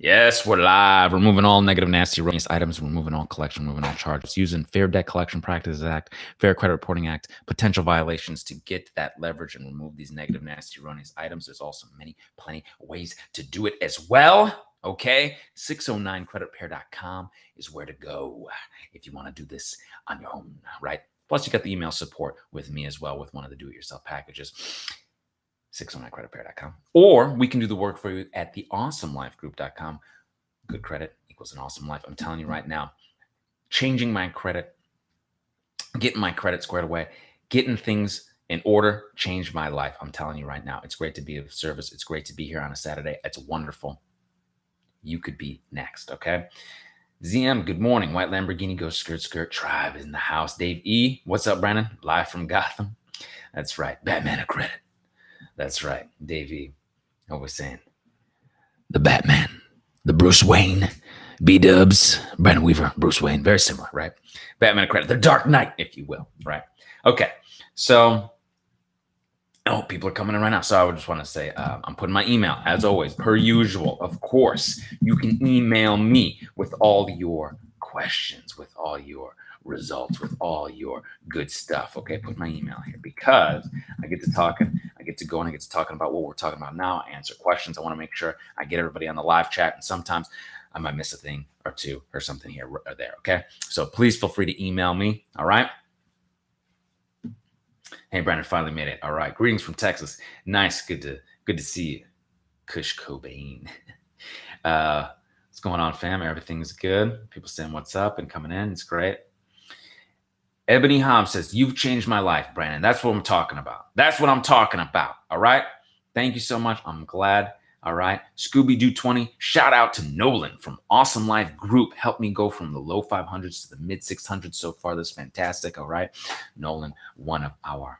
Yes, we're live. Removing all negative, nasty, erroneous items, removing all collection, removing all charges, using Fair Debt Collection Practices Act, Fair Credit Reporting Act, potential violations to get that leverage and remove these negative, nasty, erroneous items. There's also plenty ways to do it as well. Okay, 609creditrepair.com is where to go if you want to do this on your own, right? Plus, you got the email support with me as well with one of the do-it-yourself packages. 609creditrepair.com. Or we can do the work for you at theawesomelifegroup.com. Good credit equals an awesome life. I'm telling you right now, changing my credit, getting my credit squared away, getting things in order, changed my life. I'm telling you right now, it's great to be of service. It's great to be here on a Saturday. It's wonderful. You could be next, okay? ZM, good morning. White Lamborghini goes skirt, skirt. Tribe is in the house. Dave E, what's up, Brandon? Live from Gotham. That's right. Batman of credit. That's right. Dave E, always saying the Batman, the Bruce Wayne, B-Dubs, Brandon Weaver, Bruce Wayne. Very similar, right? Batman of credit. The Dark Knight, if you will, right? Okay. So, people are coming in right now. So I would just want to say, I'm putting my email, as always, per usual. Of course, you can email me with all your questions, with all your results, with all your good stuff. Okay, put my email here because I get to talking, I get to go and I get to talking about what we're talking about now. I answer questions. I want to make sure I get everybody on the live chat, and sometimes I might miss a thing or two or something here or there. Okay, so please feel free to email me. All right. Hey, Brandon finally made it. All right. Greetings from Texas. Nice. Good to see you. Kush Cobain. What's going on, fam? Everything's good. People saying what's up and coming in. It's great. Ebony Hom says, you've changed my life, Brandon. That's what I'm talking about. That's what I'm talking about. All right. Thank you so much. I'm glad. All right. Scooby-Doo 20. Shout out to Nolan from Awesome Life Group. Helped me go from the low 500s to the mid 600s so far. That's fantastic. All right. Nolan, one of our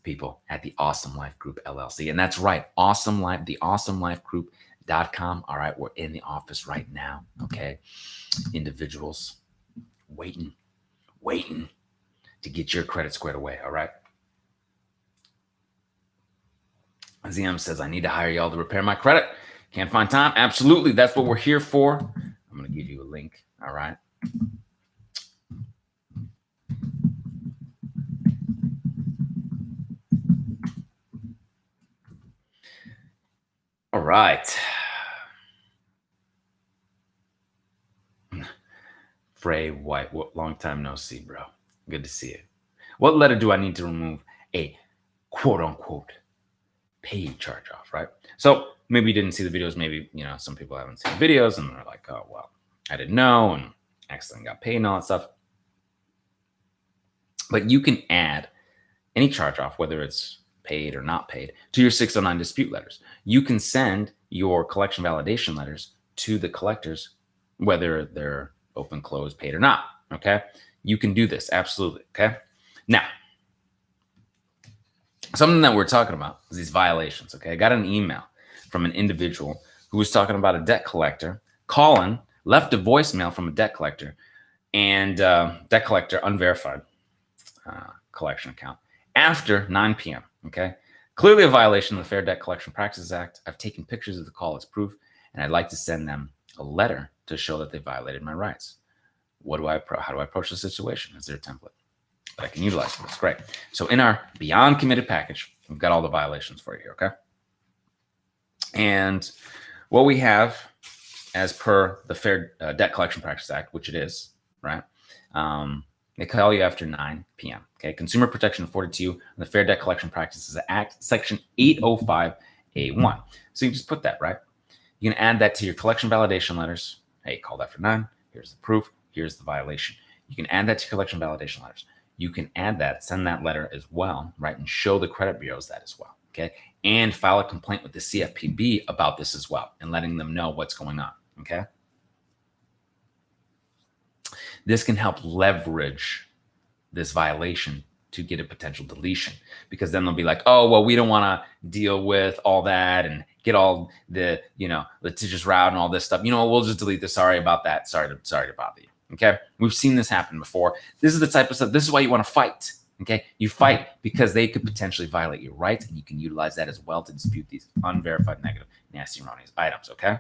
people at the Awesome Life Group LLC. And that's right. Awesome Life, the awesomelifegroup.com. All right. We're in the office right now. Okay. Individuals waiting to get your credit squared away. All right. ZM says, I need to hire y'all to repair my credit. Can't find time. Absolutely. That's what we're here for. I'm going to give you a link. All right. All right. Frey White, long time no see, bro. Good to see you. What letter do I need to remove a quote unquote paid charge off, right? So maybe you didn't see the videos. Maybe, some people haven't seen videos and they're like, oh, well, I didn't know and accidentally got paid and all that stuff. But you can add any charge off, whether it's paid or not paid, to your 609 dispute letters. You can send your collection validation letters to the collectors, whether they're open, closed, paid or not. Okay. You can do this. Absolutely. Okay. Now, something that we're talking about is these violations. Okay. I got an email from an individual who was talking about a debt collector left a voicemail from a debt collector and debt collector unverified collection account after 9 p.m. Okay. Clearly a violation of the Fair Debt Collection Practices Act. I've taken pictures of the call as proof, and I'd like to send them a letter to show that they violated my rights. How do I approach the situation? Is there a template that I can utilize for this? Great. So in our Beyond Committed package, we've got all the violations for you here, okay? And what we have as per the Fair Debt Collection Practices Act, which it is, right? They call you after 9 p.m. Okay, Consumer Protection 42 and the Fair Debt Collection Practices Act, Section 805A1. So you just put that, right? You can add that to your collection validation letters. Hey, called after 9. Here's the proof. Here's the violation. You can add that to your collection validation letters. You can add that, send that letter as well, right? And show the credit bureaus that as well, okay? And file a complaint with the CFPB about this as well and letting them know what's going on, okay? This can help leverage this violation to get a potential deletion, because then they'll be like, oh, well, we don't want to deal with all that and get all the, litigious route and all this stuff. We'll just delete this. Sorry about that. Sorry to bother you. Okay. We've seen this happen before. This is the type of stuff. This is why you want to fight. Okay. You fight because they could potentially violate your rights, and you can utilize that as well to dispute these unverified, negative, nasty, erroneous items. Okay.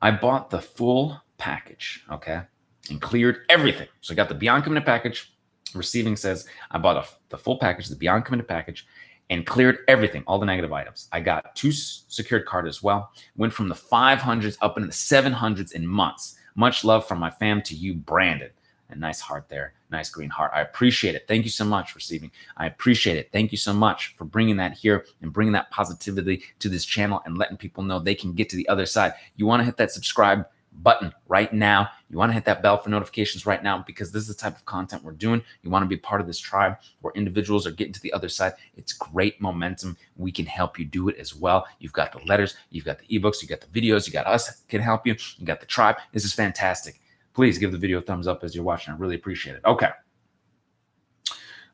I bought the full package, okay, and cleared everything. So I got the Beyond Committed package. Receiving says I bought the full package, the Beyond Committed package, and cleared everything, all the negative items. I got 2 secured cards as well. Went from the 500s up into the 700s in months. Much love from my fam to you, Brandon. A nice heart there. Nice green heart. I appreciate it. Thank you so much, Receiving. I appreciate it. Thank you so much for bringing that here and bringing that positivity to this channel and letting people know they can get to the other side. You want to hit that subscribe button right now. You want to hit that bell for notifications right now, because this is the type of content we're doing. You want to be part of this tribe where individuals are getting to the other side. It's great momentum. We can help you do it as well. You've got the letters, you've got the ebooks, you got the videos, you got us can help you. You got the tribe. This is fantastic. Please give the video a thumbs up as you're watching. I really appreciate it. Okay.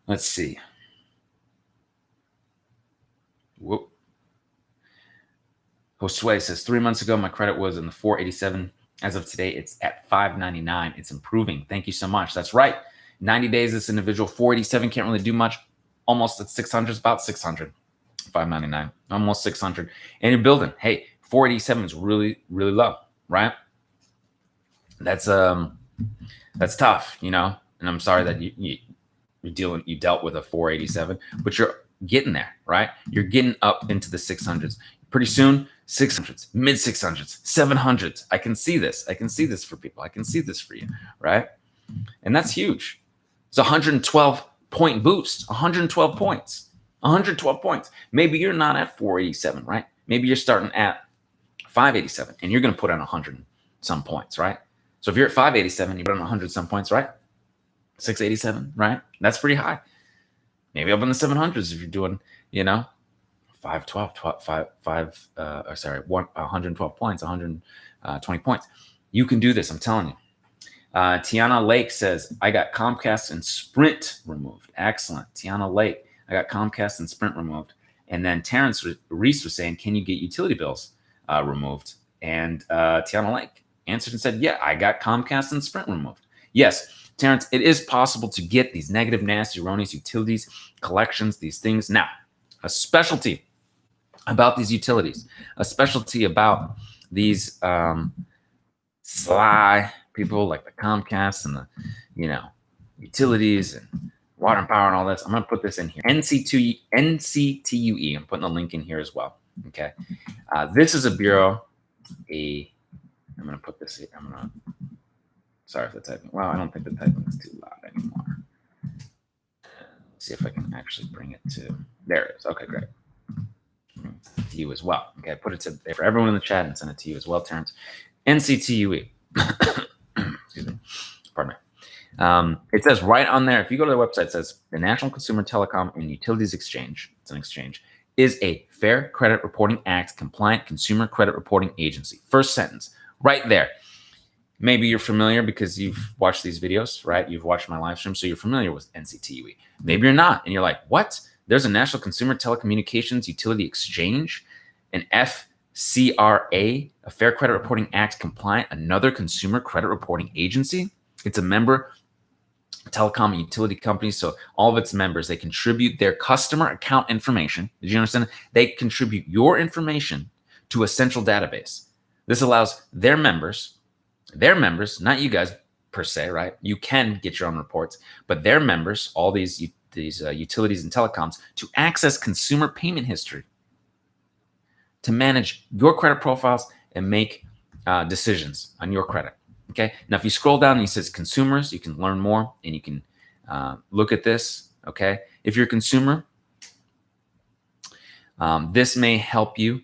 Let's see. Whoop. Josue says 3 months ago, my credit was in the 487. As of today, it's at 599. It's improving. Thank you so much. That's right. 90 days, this individual, 487, can't really do much. Almost at 600, it's about 600. 599, almost 600. And you're building. Hey, 487 is really, really low, right? That's tough, you know. And I'm sorry that you dealt with a 487, but you're getting there, right? You're getting up into the 600s. Pretty soon, 600s, mid 600s, 700s. I can see this. I can see this for people. I can see this for you, right? And that's huge. It's a 112-point boost, 112 points, 112 points. Maybe you're not at 487, right? Maybe you're starting at 587, and you're going to put on 100 some points, right? So if you're at 587, you put on 100 some points, right? 687, right? That's pretty high. Maybe up in the 700s if you're doing, you know, 112 points, 120 points. You can do this. I'm telling you. Tiana Lake says, I got Comcast and Sprint removed. Excellent. Tiana Lake, I got Comcast and Sprint removed. And then Terrence Reese was saying, can you get utility bills removed? And Tiana Lake answered and said, yeah, I got Comcast and Sprint removed. Yes, Terrence, it is possible to get these negative, nasty, erroneous utilities, collections, these things. Now, a specialty about these utilities, a specialty about these sly people like the Comcast and the, you know, utilities and water and power and all this. I'm going to put this in here. NCTUE. I'm putting a link in here as well. Okay. This is a bureau. I'm going to put this here. Sorry for the typing. Well, I don't think the typing is too loud anymore. Let's see if I can actually bring it to, there it is. Okay, great. To you as well. Okay, put it to for everyone in the chat and send it to you as well, Terrence. NCTUE. Excuse me. Pardon me. It says right on there, if you go to the website, it says the National Consumer Telecom and Utilities Exchange, it's an exchange, is a Fair Credit Reporting Act compliant consumer credit reporting agency. First sentence, right there. Maybe you're familiar because you've watched these videos, right? You've watched my live stream, so you're familiar with NCTUE. Maybe you're not, and you're like, what? There's a National Consumer Telecommunications Utility Exchange, an FCRA, a Fair Credit Reporting Act compliant, another consumer credit reporting agency. It's a member telecom and utility company. So all of its members, they contribute their customer account information. Did you understand? They contribute your information to a central database. This allows their members, not you guys per se, right? You can get your own reports, but their members, all these utilities and telecoms, to access consumer payment history, to manage your credit profiles and make decisions on your credit. Okay. Now, if you scroll down and it says consumers, you can learn more and you can look at this. Okay. If you're a consumer, this may help you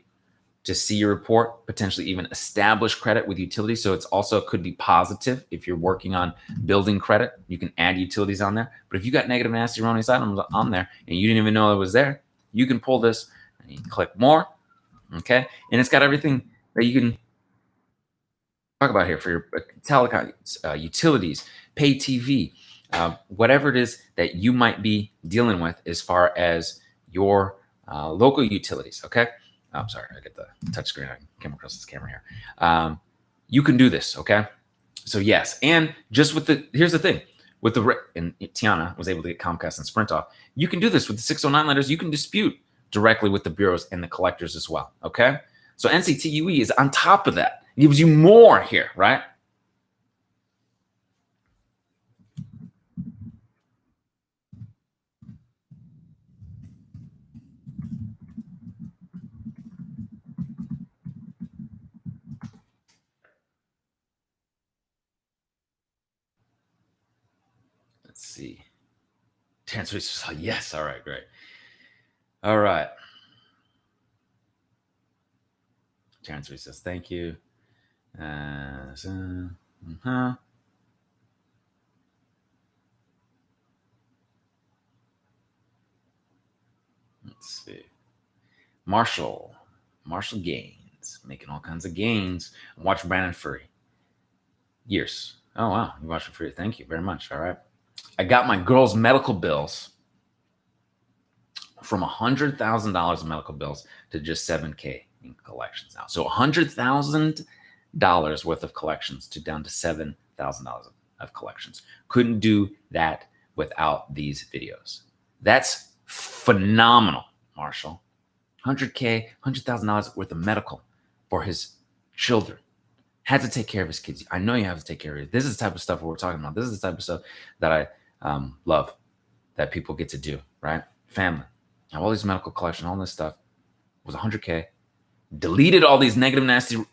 to see your report, potentially even establish credit with utilities. So it's also could be positive if you're working on building credit. You can add utilities on there. But if you got negative, nasty, erroneous items on there and you didn't even know it was there, you can pull this and you click more. Okay. And it's got everything that you can talk about here for your telecom, utilities, pay TV, whatever it is that you might be dealing with as far as your local utilities. Okay. I'm sorry, I get the touch screen. I came across this camera here. You can do this, okay? So yes, and just with here's the thing. With and Tiana was able to get Comcast and Sprint off. You can do this with the 609 letters. You can dispute directly with the bureaus and the collectors as well, okay? So NCTUE is on top of that. It gives you more here, right? Let's see. Terrence Reese says, oh, yes. All right, great. All right. Terrence Reese says, thank you. Let's see. Marshall Gaines, making all kinds of gains. Watch Brandon Furry. Years. Oh, wow. You watched it for free. Thank you very much. All right. I got my girls' medical bills from $100,000 in medical bills to just $7K in collections now. So $100,000 worth of collections to down to $7,000 of collections. Couldn't do that without these videos. That's phenomenal, Marshall. $100K, $100,000 worth of medical for his children. Had to take care of his kids. I know you have to take care of it. This is the type of stuff we're talking about. This is the type of stuff that I love that people get to do, right? Family. I have all these medical collection, all this stuff. It was $100K. Deleted all these negative, nasty,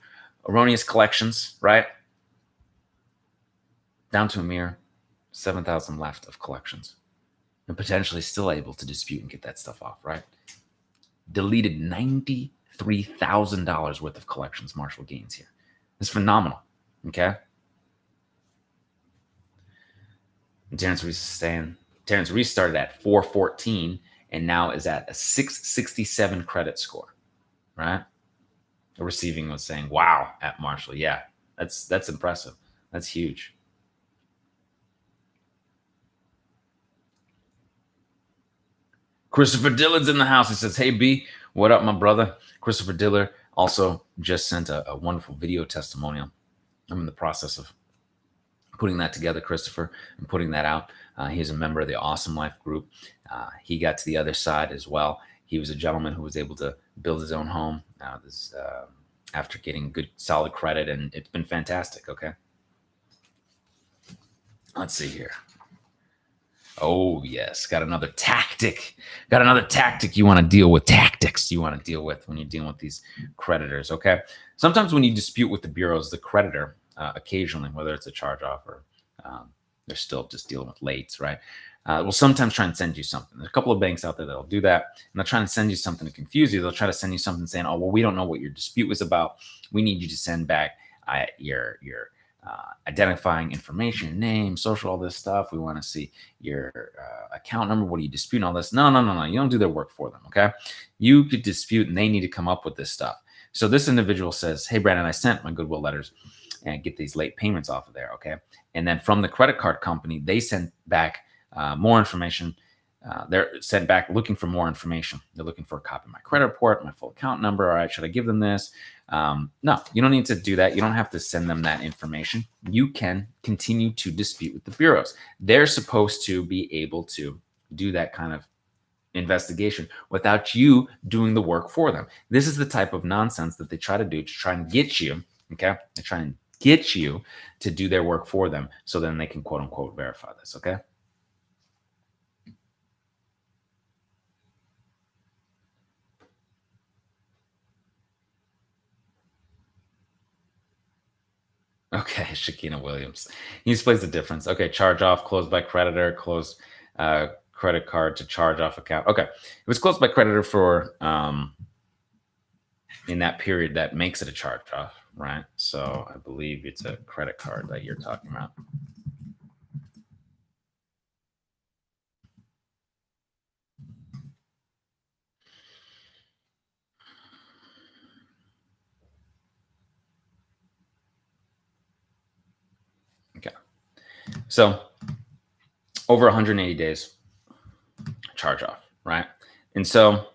erroneous collections, right? Down to a mere 7,000 left of collections. And potentially still able to dispute and get that stuff off, right? Deleted $93,000 worth of collections, Marshall Gaines here. It's phenomenal, okay? And Terrence Reese is saying, Terrence Reese started at 414 and now is at a 667 credit score, right? The receiving was saying, wow, at Marshall. Yeah, that's impressive. That's huge. Christopher Dillard's in the house. He says, hey, B, what up, my brother? Christopher Dillard also just sent a wonderful video testimonial. I'm in the process of putting that together, Christopher, and putting that out. He's a member of the Awesome Life group. He got to the other side as well. He was a gentleman who was able to build his own home after getting good, solid credit, and it's been fantastic, okay? Let's see here. Oh, yes. Got another tactic. Got another tactic you want to deal with. Tactics you want to deal with when you're dealing with these creditors, okay? Sometimes when you dispute with the bureaus, the creditor, occasionally, whether it's a charge-off or they're still just dealing with lates, right? Will sometimes try and send you something. There's a couple of banks out there that'll do that, and they'll try and send you something to confuse you. They'll try to send you something saying, oh, well, we don't know what your dispute was about. We need you to send back your identifying information, name, social, all this stuff. We want to see your account number. What are you disputing? All this. No. You don't do their work for them, okay? You could dispute, and they need to come up with this stuff. So this individual says, hey, Brandon, I sent my goodwill letters and get these late payments off of there, okay? And then from the credit card company, they sent back more information. They're sent back looking for more information. They're looking for a copy of my credit report, my full account number. All right, should I give them this? No, you don't need to do that. You don't have to send them that information. You can continue to dispute with the bureaus. They're supposed to be able to do that kind of investigation without you doing the work for them. This is the type of nonsense that they try to do to try and get you, okay? They try and get you to do their work for them so then they can quote unquote verify this, okay? Okay, Shakina Williams. He explains the difference. Okay, charge off, closed by creditor, closed credit card to charge off account. Okay, it was closed by creditor for in that period that makes it a charge off, right? So I believe it's a credit card that you're talking about. Okay, so over 180 days charge off, right? And so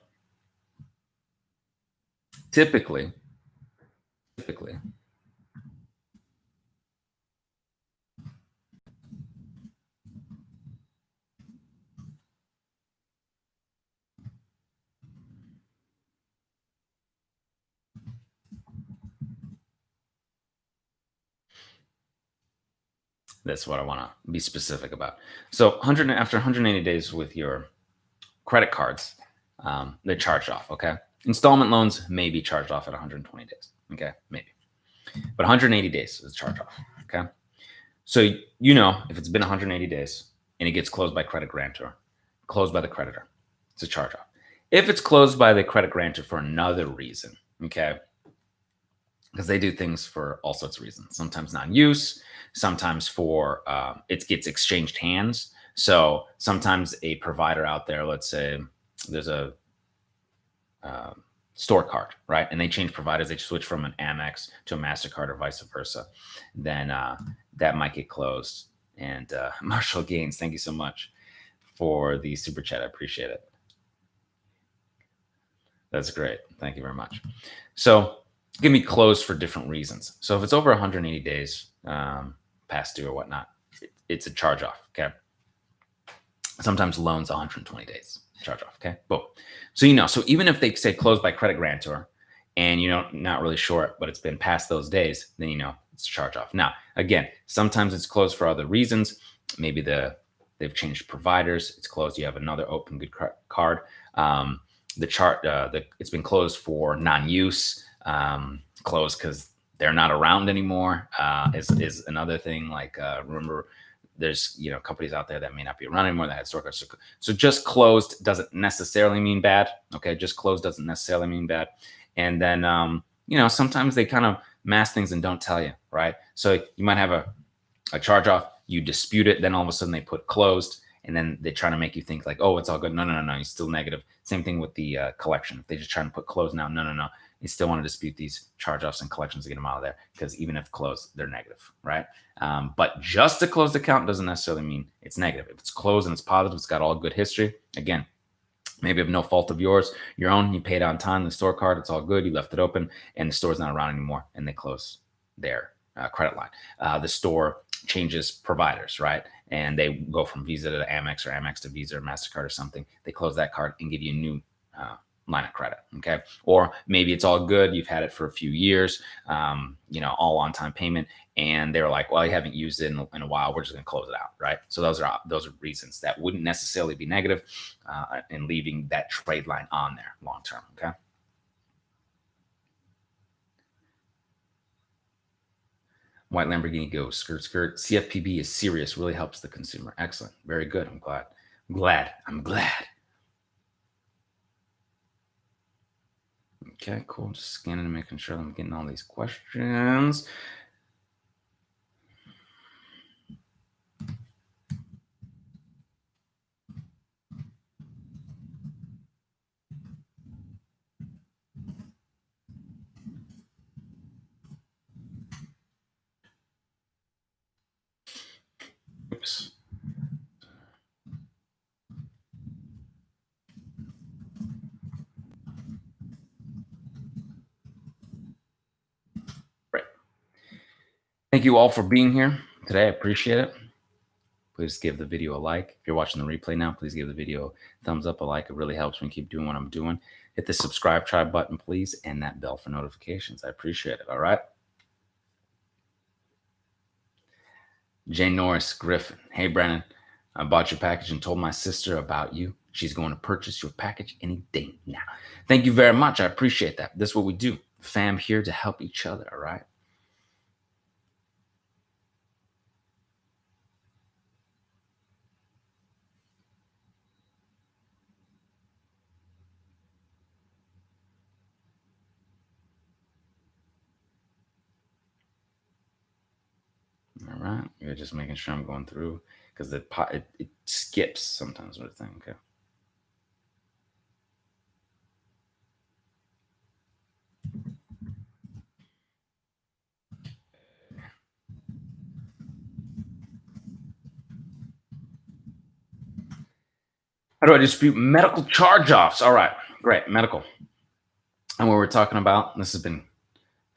typically That's what I want to be specific about. So after 180 days with your credit cards, they're charged off. Okay. Installment loans may be charged off at 120 days. Okay. Maybe. But 180 days is charge off. Okay. So, if it's been 180 days and it gets closed by credit grantor, closed by the creditor, it's a charge off. If it's closed by the credit grantor for another reason, okay, because they do things for all sorts of reasons, sometimes non-use, sometimes for it gets exchanged hands. So sometimes a provider out there, let's say there's a store card, right? And they change providers, they switch from an Amex to a MasterCard or vice versa. Then that might get closed. And Marshall Gaines, thank you so much for the super chat. I appreciate it. That's great. Thank you very much. So it can be closed for different reasons. So if it's over 180 days past due or whatnot, it's a charge off. Okay. Sometimes loans 120 days charge off. Okay. Boom. So, so even if they say closed by credit grantor and not really sure, but it's been past those days, then it's a charge off. Now, again, sometimes it's closed for other reasons. Maybe they've changed providers. It's closed. You have another open good card. It's been closed for non-use, closed because they're not around anymore. Is another thing. Like remember, there's companies out there that may not be around anymore that had store cards. So just closed doesn't necessarily mean bad. Okay, just closed doesn't necessarily mean bad. And then sometimes they kind of mask things and don't tell you, right? So you might have a charge off, you dispute it, then all of a sudden they put closed, and then they try to make you think like, oh, it's all good. No, you're still negative. Same thing with the collection. If they just try to put closed now, no. You still want to dispute these charge-offs and collections to get them out of there, because even if closed, they're negative, right? But just a closed account doesn't necessarily mean it's negative. If it's closed and it's positive, it's got all good history. Again, maybe of no fault of your own, you paid on time, the store card, it's all good, you left it open, and the store's not around anymore, and they close their credit line. The store changes providers, right? And they go from Visa to Amex, or Amex to Visa, or MasterCard or something. They close that card and give you a new line of credit. Okay. Or maybe it's all good. You've had it for a few years, all on time payment. And they're like, well, you haven't used it in a while. We're just going to close it out. Right. So those are reasons that wouldn't necessarily be negative and leaving that trade line on there long term. Okay. White Lamborghini goes skirt, skirt. CFPB is serious. Really helps the consumer. Excellent. Very good. I'm glad. Okay, cool. Just scanning and making sure I'm getting all these questions. Oops. Right. Thank you all for being here today. I appreciate it. Please give the video a like. If you're watching the replay now, please give the video a thumbs up, a like. It really helps me keep doing what I'm doing. Hit the subscribe tribe button, please, and that bell for notifications. I appreciate it. All right. Jane Norris Griffin. Hey, Brennan. I bought your package and told my sister about you. She's going to purchase your package any day now. Thank you very much. I appreciate that. This is what we do. Fam here to help each other. All right. All right. You're just making sure I'm going through, because it skips sometimes with the thing. Okay. How do I dispute medical charge-offs? All right, great. Medical. And what we're talking about, this has been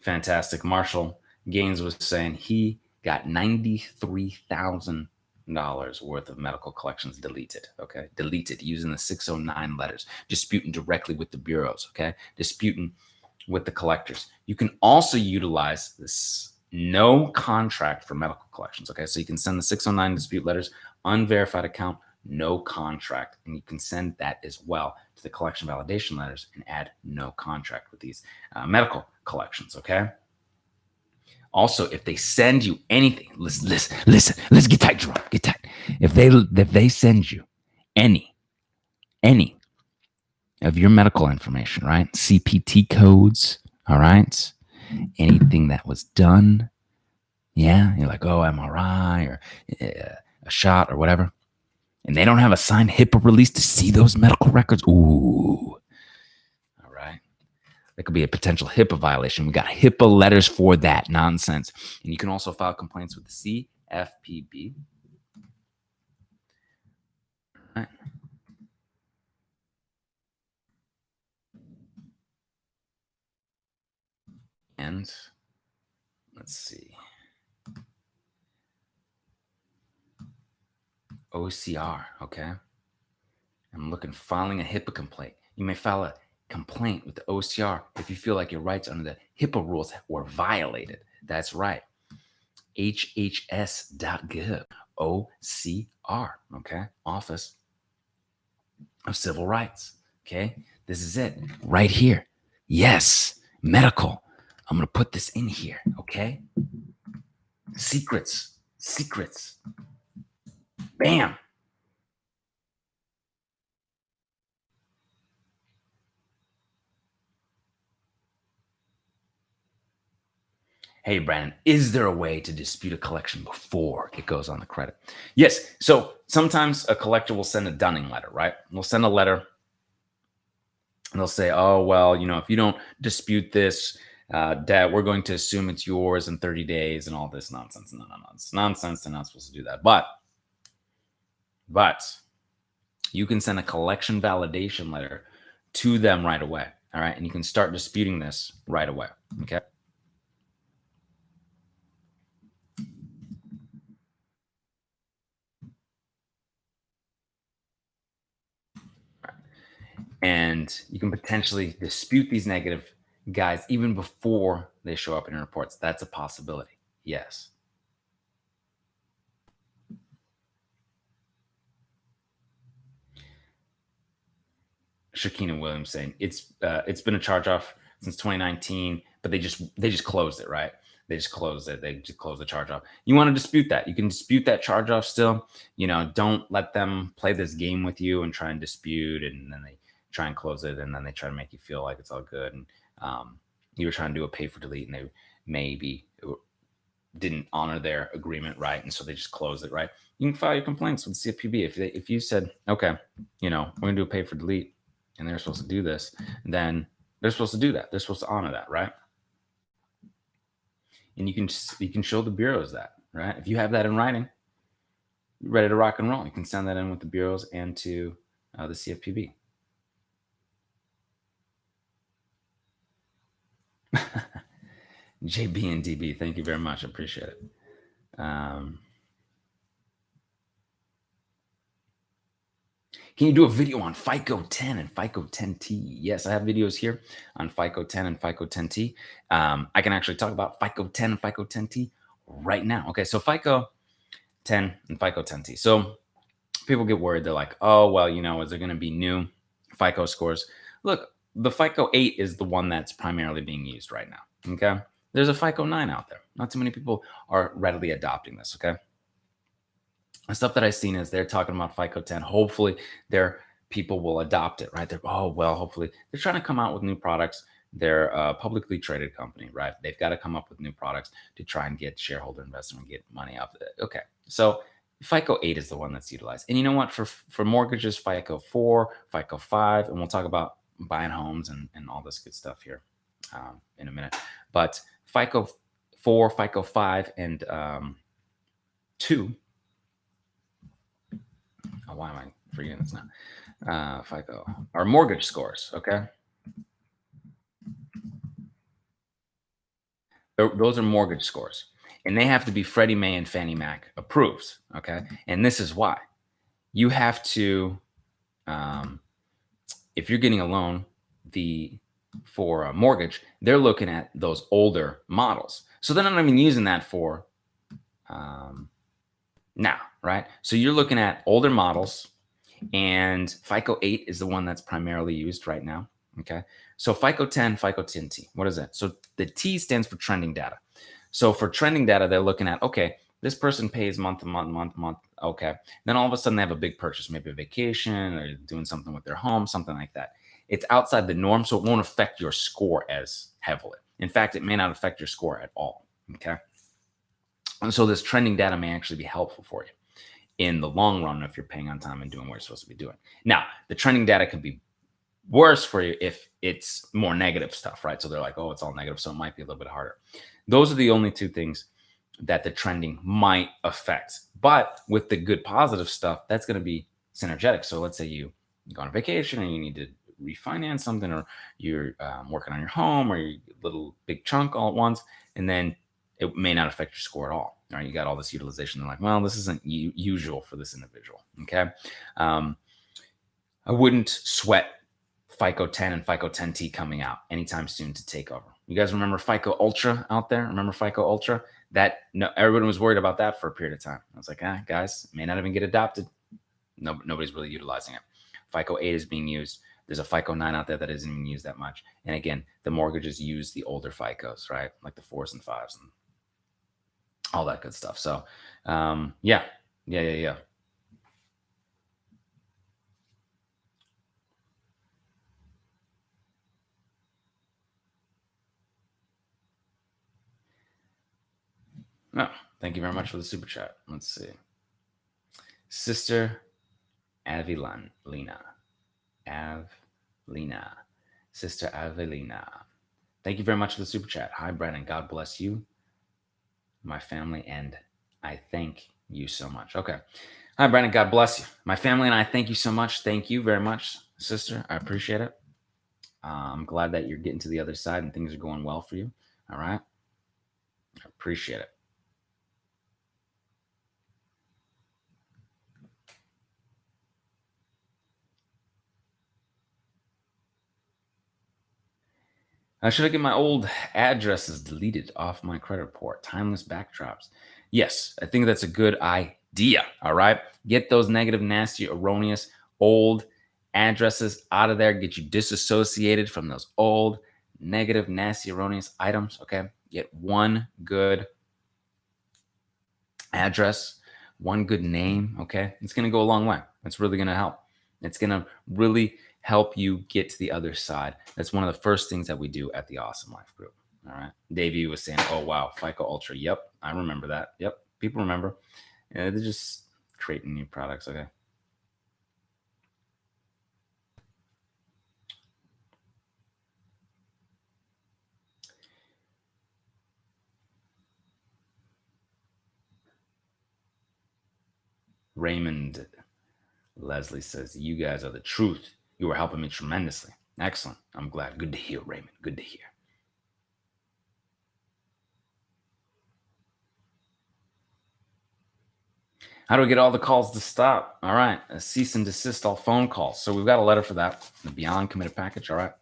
fantastic. Marshall Gaines was saying he got $93,000 worth of medical collections deleted. Okay, deleted using the 609 letters, disputing directly with the bureaus. Okay, disputing with the collectors. You can also utilize this no contract for medical collections. Okay, so you can send the 609 dispute letters, unverified account, no contract, and you can send that as well to the collection validation letters and add no contract with these medical collections. Okay. Also, if they send you anything, listen, let's get tight, Jerome, get tight. If they send you any of your medical information, right? CPT codes, all right? Anything that was done, yeah, you're like, oh, MRI or a shot or whatever, and they don't have a signed HIPAA release to see those medical records, ooh, all right. That could be a potential HIPAA violation. We got HIPAA letters for that nonsense. And you can also file complaints with the CFPB. All right. And let's see. OCR, okay? I'm looking, filing a HIPAA complaint. You may file a complaint with the OCR if you feel like your rights under the HIPAA rules were violated. That's right. HHS.gov, OCR, okay? Office of Civil Rights, okay? This is it right here. Yes, medical. I'm going to put this in here, okay? Secrets. Bam. Hey, Brandon, is there a way to dispute a collection before it goes on the credit? Yes. So sometimes a collector will send a dunning letter, right? They'll send a letter and they'll say, oh, well, if you don't dispute this, debt, we're going to assume it's yours in 30 days and all this nonsense. No, it's nonsense. They're not supposed to do that. But you can send a collection validation letter to them right away. All right. And you can start disputing this right away. Okay. And you can potentially dispute these negative guys even before they show up in your reports. That's a possibility. Yes. Shakina Williams saying it's been a charge off since 2019, but they just closed it, right? They just closed it. They just closed the charge off. You want to dispute that? You can dispute that charge off still. Don't let them play this game with you and try and dispute, and then they try and close it, and then they try to make you feel like it's all good. And you were trying to do a pay for delete, and they maybe didn't honor their agreement, right? And so they just closed it, right? You can file your complaints with CFPB if you said, okay, we're gonna do a pay for delete, and they're supposed to do this, then they're supposed to do that. They're supposed to honor that, right? And you can show the bureaus that, right? If you have that in writing, you're ready to rock and roll. You can send that in with the bureaus and to the CFPB. JB and DB, thank you very much. I appreciate it. Can you do a video on FICO 10 and FICO 10T? Yes, I have videos here on FICO 10 and FICO 10T. I can actually talk about FICO 10 and FICO 10T right now. Okay, so FICO 10 and FICO 10T. So people get worried. They're like, oh, well, is there going to be new FICO scores? Look, the FICO 8 is the one that's primarily being used right now. Okay, there's a FICO 9 out there. Not too many people are readily adopting this. Okay. The stuff that I've seen is they're talking about FICO 10. Hopefully, their people will adopt it, right? Hopefully. They're trying to come out with new products. They're a publicly traded company, right? They've got to come up with new products to try and get shareholder investment, get money out of it. Okay, so FICO 8 is the one that's utilized. And you know what? For mortgages, FICO 4, FICO 5, and we'll talk about buying homes and all this good stuff here in a minute. But FICO 4, FICO 5, and 2. Oh, why am I forgetting this now? FICO, our mortgage scores, okay? Those are mortgage scores, and they have to be Freddie Mae and Fannie Mac approved, okay? And this is why. You have to, if you're getting a loan, the for a mortgage, they're looking at those older models. So they're not even using that for now, right? So you're looking at older models, and FICO 8 is the one that's primarily used right now. Okay. So FICO 10, FICO 10T. What is that? So the T stands for trending data. So for trending data, they're looking at, okay, this person pays month to month. Okay. Then all of a sudden they have a big purchase, maybe a vacation or doing something with their home, something like that. It's outside the norm, so it won't affect your score as heavily. In fact, it may not affect your score at all. Okay. And so this trending data may actually be helpful for you in the long run if you're paying on time and doing what you're supposed to be doing. Now, the trending data could be worse for you if it's more negative stuff, right? So they're like, oh, it's all negative, so it might be a little bit harder. Those are the only two things that the trending might affect. But with the good positive stuff, that's going to be synergetic. So let's say you go on a vacation and you need to refinance something, or you're working on your home, or your little big chunk all at once, and then it may not affect your score at all. Right? You got all this utilization. They're like, well, this isn't usual for this individual. Okay. I wouldn't sweat FICO 10 and FICO 10T coming out anytime soon to take over. You guys remember FICO Ultra out there? Remember FICO Ultra? That no, everyone was worried about that for a period of time. I was like, guys, it may not even get adopted. No, nobody's really utilizing it. FICO 8 is being used. There's a FICO 9 out there that isn't even used that much. And again, the mortgages use the older FICOs, right? Like the 4s and 5s and all that good stuff. So, yeah. No, thank you very much for the super chat. Let's see. Sister Avelina. Sister Avelina. Thank you very much for the super chat. Hi, Brandon. God bless you, my family, and I thank you so much. Okay. Hi, Brandon. God bless you. My family and I thank you so much. Thank you very much, sister. I appreciate it. I'm glad that you're getting to the other side and things are going well for you. All right. I appreciate it. Should I get my old addresses deleted off my credit report? Timeless backdrops. Yes, I think that's a good idea. All right. Get those negative, nasty, erroneous, old addresses out of there. Get you disassociated from those old, negative, nasty, erroneous items. Okay. Get one good address, one good name. Okay. It's going to go a long way. It's really going to help. It's going to really help you get to the other side. That's one of the first things that we do at the Awesome Life group. All right. Davey was saying, oh, wow, FICO Ultra. Yep. I remember that. Yep. People remember. They're just creating new products. Okay. Raymond Leslie says, you guys are the truth. You are helping me tremendously. Excellent. I'm glad. Good to hear, Raymond. Good to hear. How do we get all the calls to stop? All right. A cease and desist all phone calls. So we've got a letter for that. The Beyond Committed package. All right.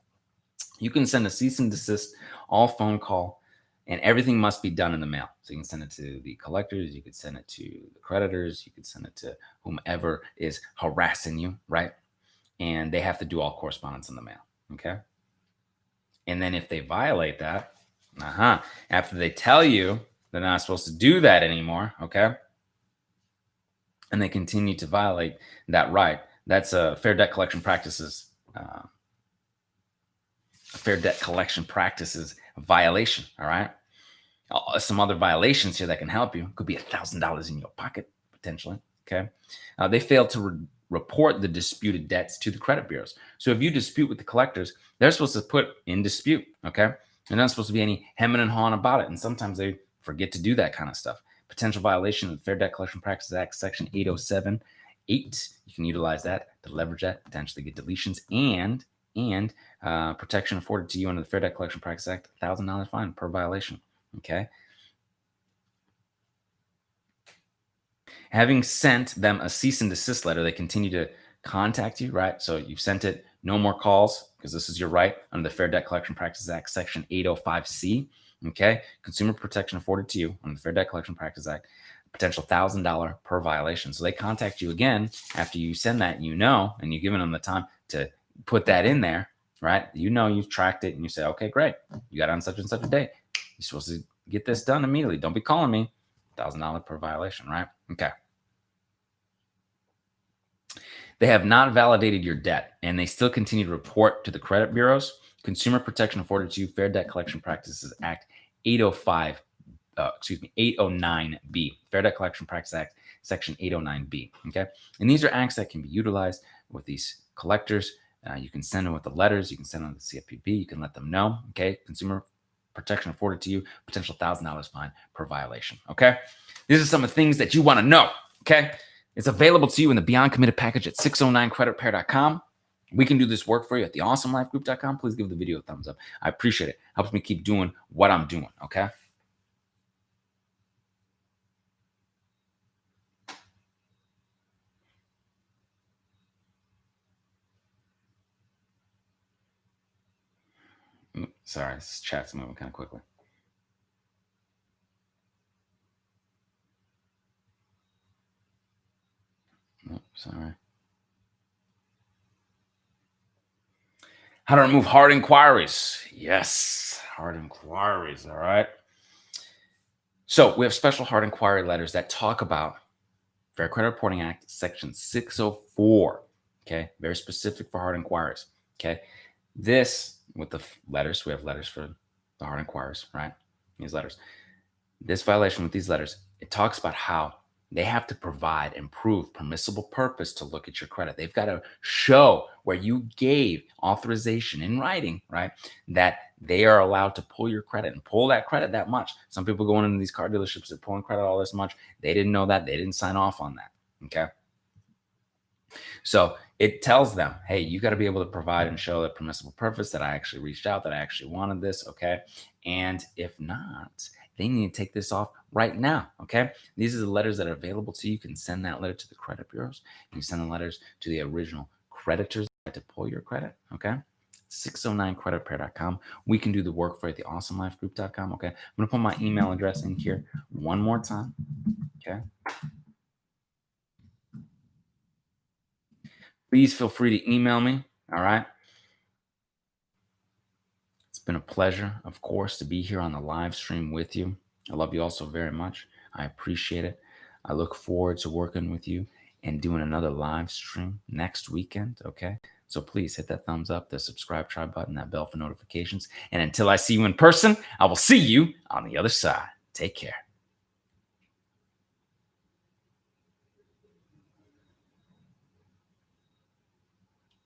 You can send a cease and desist all phone call, and everything must be done in the mail. So you can send it to the collectors. You could send it to the creditors. You could send it to whomever is harassing you, right? And they have to do all correspondence in the mail. Okay. And then if they violate that, after they tell you they're not supposed to do that anymore, okay, and they continue to violate that right, that's a Fair Debt Collection Practices violation. All right. Some other violations here that can help you could be $1,000 in your pocket potentially. Okay. They failed to report the disputed debts to the credit bureaus. So if you dispute with the collectors, they're supposed to put in dispute. Okay. There's not supposed to be any hemming and hawing about it. And sometimes they forget to do that kind of stuff. Potential violation of the Fair Debt Collection Practices Act, Section 807-8. You can utilize that to leverage that, potentially get deletions and protection afforded to you under the Fair Debt Collection Practices Act, $1,000 fine per violation. Okay. Having sent them a cease and desist letter, they continue to contact you, right? So you've sent it No more calls, because this is your right under the Fair Debt Collection Practices Act, Section 805C. Okay, consumer protection afforded to you under the Fair Debt Collection Practices Act, potential $1,000 per violation. So they contact you again after you send that, and and you've given them the time to put that in there, right? You've tracked it, and you say, okay, great, you got it on such and such a date. You're supposed to get this done immediately. Don't be calling me. $1,000 per violation, right? Okay. They have not validated your debt, and they still continue to report to the credit bureaus. Consumer protection afforded to you, Fair Debt Collection Practices Act 809B, Fair Debt Collection Practices Act, Section 809B. Okay, and these are acts that can be utilized with these collectors. You can send them with the letters. You can send them to the CFPB. You can let them know. Okay, consumer protection afforded to you, potential $1,000 fine per violation. Okay, these are some of the things that you want to know. Okay, it's available to you in the Beyond Committed package at 609creditrepair.com. We can do this work for you at theawesomelifegroup.com. Please give the video a thumbs up. I appreciate it. Helps me keep doing what I'm doing. Okay. Sorry, this chat's moving kind of quickly. Sorry. How to remove hard inquiries. Yes, hard inquiries. All right. So we have special hard inquiry letters that talk about Fair Credit Reporting Act, Section 604. Okay. Very specific for hard inquiries. Okay. This with the letters, we have letters for the hard inquiries, right? These letters. This violation with these letters, it talks about how they have to provide and prove permissible purpose to look at your credit. They've got to show where you gave authorization in writing, right, that they are allowed to pull your credit and pull that credit that much. Some people going into these car dealerships are pulling credit all this much. They didn't know that. They didn't sign off on that. Okay. So it tells them, hey, you got to be able to provide and show that permissible purpose, that I actually reached out, that I actually wanted this. Okay. And if not, they need to take this off right now. Okay. These are the letters that are available to you. You can send that letter to the credit bureaus. You can send the letters to the original creditors to pull your credit. Okay. 609creditrepair.com. We can do the work for you at theawesomelifegroup.com. Okay. I'm going to put my email address in here one more time. Okay. Please feel free to email me. All right. It's been a pleasure, of course, to be here on the live stream with you. I love you all so very much. I appreciate it. I look forward to working with you and doing another live stream next weekend. Okay. So please hit that thumbs up, the subscribe, try button, that bell for notifications. And until I see you in person, I will see you on the other side. Take care.